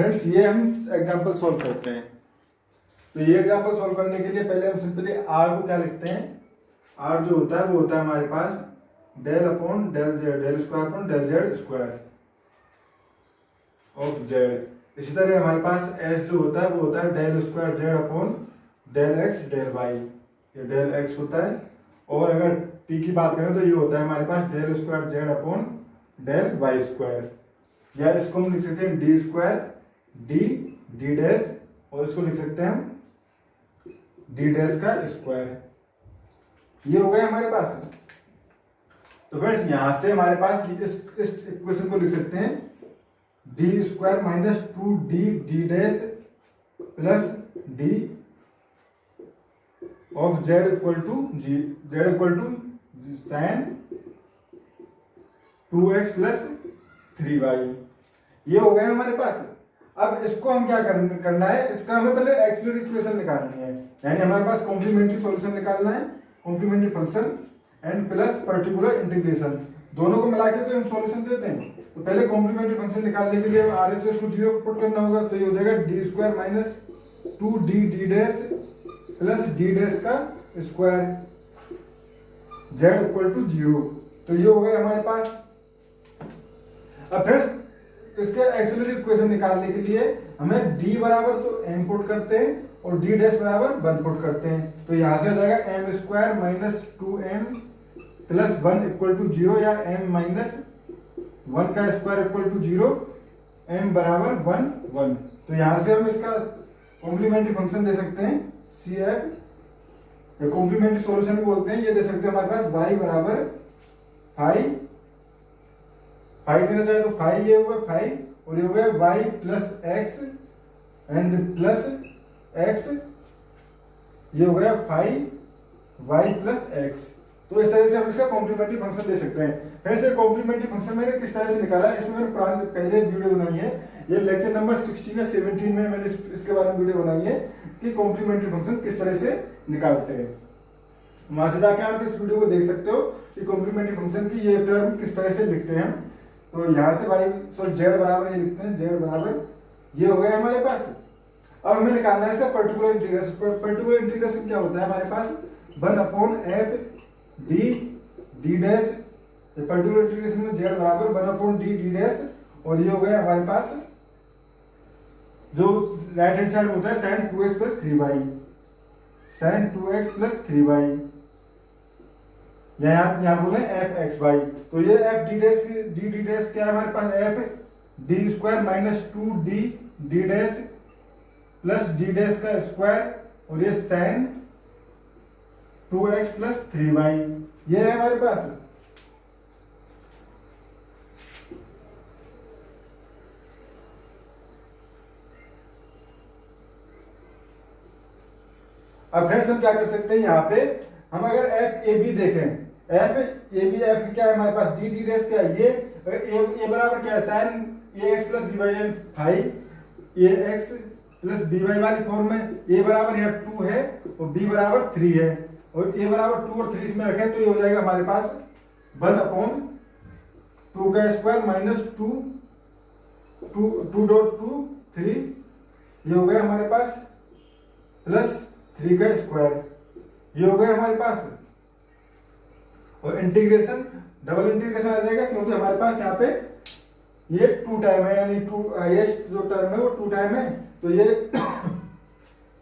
Friends ये हम example solve करते हैं। तो ये एग्जांपल सॉल्व करने के लिए पहले हम सिंपली आर को क्या लिखते हैं, आर जो होता है वो होता है हमारे पास del upon del Z, del square upon del Z square of Z. इसी तरह हमारे पास एस जो होता है वो होता है del square Z upon del X del Y, ये डेल एक्स होता है। और अगर टी की बात करें तो ये होता है हमारे पास del square Z upon del Y square, या इसको हम लिख सकते हैं D square D D dash, और इसको लिख सकते हैं हम डी डैश का स्क्वायर। ये हो गया हमारे पास। तो फ्रेंड्स यहां से हमारे पास इस इक्वेशन को लिख सकते हैं D square minus two D D dash plus D of Z equal to G, Z equal to sine 2x plus 3y। ये हो गया हमारे पास। अब इसको हम क्या करना है, इसका हमें पहले एक्सिलरी इक्वेशन निकालनी है, यानी हमारे पास कॉम्प्लीमेंट्री सॉल्यूशन निकालना है, complementary function and plus particular integration, दोनों को मिला के तो हम सॉल्यूशन देते हैं। तो पहले कॉम्प्लीमेंट्री फंक्शन निकालने के लिए आरएचएस को 0 पुट करना होगा, तो ये हो जाएगा D square minus 2d d dash plus d dash का स्क्वायर जेड इक्वल टू 0। तो ये हो गया हमारे पास। अब फ्रेंड्स इसके एक्सिलरी इक्वेशन निकालने के लिए हमें d बराबर तो m पुट करते हैं और d डैश बराबर 1 पुट करते हैं। तो यहां से आ जाएगा m square minus 2m plus 1 equal to 0, या m माइनस 1 का स्क्वायर इक्वल टू 0, m बराबर 1 1। तो यहां से हम इसका कॉम्प्लीमेंट्री फंक्शन दे सकते हैं CF, कॉम्प्लीमेंट्री सॉल्यूशन भी बोलते हैं। ये दे सकते हैं हमारे पास y बराबर 5 देना चाहे तो 5, ये होगा 5, और ये हो गया y plus x and plus x, ये हो गया 5y प्लस एक्स। तो इस तरह से हम इसका कॉम्प्लीमेंट्री फंक्शन दे सकते हैं। फ्रेंड्स ये कॉम्प्लीमेंट्री फंक्शन मैंने किस तरह से निकाला है, इसमें मैंने पहले वीडियो बनाई है, ये लेक्चर नंबर 16 या 17 में मैंने इसके बारे में वीडियो बनाई है कि कॉम्प्लीमेंट्री फंक्शन किस तरह से निकालते हैं। वहां से जाके आप इस वीडियो को देख सकते हो कि कॉम्प्लीमेंट्री फंक्शन की ये टर्म किस तरह से लिखते हैं। तो यहाँ से जेड बराबर ये लिखते हैं, जेड बराबर ये हो गया हमारे पास। अब हमें निकालना है इसका पर्टिकुलर इंटीग्रेशन। पर्टिकुलर इंटीग्रेशन क्या होता है हमारे पास 1 upon F D D dash, particular integration में जेड बराबर 1 अपॉन डी डी डैश, और ये हो गया हमारे पास जो राइट हैंड साइड होता है sin 2x plus 3y, sin 2x plus 3y, यहाँ बोले एफ एक्स वाई। तो ये f d dash d D dash क्या है हमारे पास, f d square minus 2d d dash plus d dash का स्क्वायर, और ये sin 2x प्लस 3y, ये है हमारे पास। अब फ्रेंड्स हम क्या कर सकते हैं, यहाँ पे हम अगर एफ ए बी देखें, एफ ए बी एफ क्या है हमारे पास डी डी डैश क्या है, ये ए बराबर क्या है साइन ए एक्स प्लस बी वाई, 5 ए एक्स प्लस बी वाई वाली फॉर्म में ए बराबर यहाँ 2 है और बी बराबर 3 है, और ए बराबर 2 और 3 इसमें रखें तो ये हो जाएगा हमारे पास 1 अपॉन 2 का स्क्वायर माइनस 2 डॉट 2 3, ये हो गया हमारे पास प्लस 3 का स्क्वायर, ये हो गया हमारे पास। और इंटीग्रेशन डबल इंटीग्रेशन आ जाएगा क्योंकि हमारे पास यहाँ पे ये 2 टाइम है, यानी 2 हाईएस्ट जो टर्म है वो 2 टाइम है, तो ये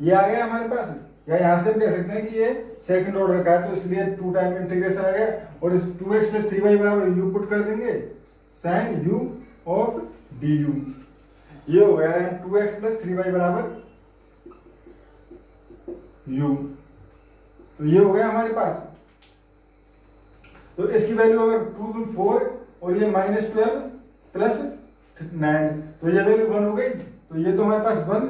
ये आ गया हमारे पास। या यहाँ से हम कह सकते हैं कि ये सेकंड ऑर्डर का है, तो इसलिए 2 टाइम इंटीग्रेशन आ गया, और इस 2x प्लस 3y बराबर u पुट कर देंगे sin u ऑफ du, ये हो गया 2x प्लस 3y बराबर u। तो ये हो गया हमारे पास। तो इसकी वैल्यू अगर 2 4 और ये -12 प्लस 9, तो ये वैल्यू 1 हो गई। तो ये तो हमारे पास 1,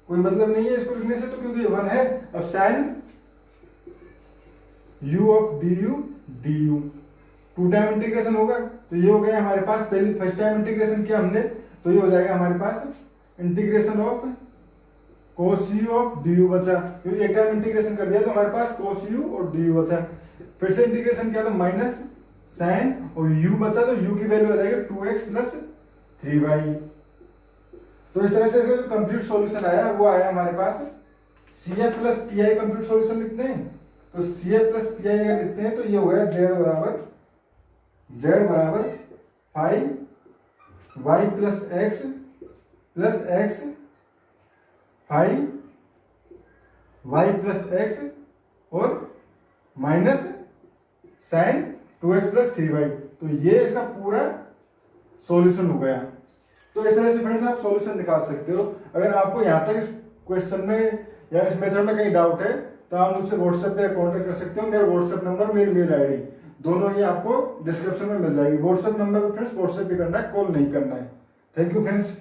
कोई मतलब नहीं है इसको लिखने से, तो क्योंकि ये 1 है। अब sin u of du 2 time integration होगा, तो ये हो गया हमारे पास। पहले फर्स्ट टाइम इंटीग्रेशन किया हमने, तो ये हो जाएगा हमारे पास integration of cos u of du बचा, क्योंकि एक टाइम इंटीग्रेशन कर दिया तो हमारे पास cos u और du बचा। फिर से इंटीग्रेशन किया तो माइनस sin और u बचा, तो u की वैल्यू आ जाएगी 2x प्लस 3y। तो इस तरह से जो कंप्लीट सॉल्यूशन आया वो आया हमारे पास CF plus PI complete solution लिखते हैं। तो CF प्लस PI अगर लिखते हैं तो ये हो गया Z बराबर 5 y plus x five y plus x और minus sine 2x plus 3y। तो ये इसका पूरा सॉल्यूशन हो गया। तो इस तरह से फ्रेंड्स आप सॉल्यूशन निकाल सकते हो। अगर आपको यहाँ तक इस क्वेश्चन में या इस मेथड में कहीं डाउट है तो आप मुझसे व्हाट्सएप पे कांटेक्ट कर सकते हो। मेरा व्हाट्सएप नंबर, मेरी मेल आईडी दोनों ही आपको डिस्क्रिप्शन में मिल जाएगी। व्हाट्सएप नंबर पे फ्रेंड्स व्हाट्सएप भी करना है, कॉल नहीं करना है। Thank you friends.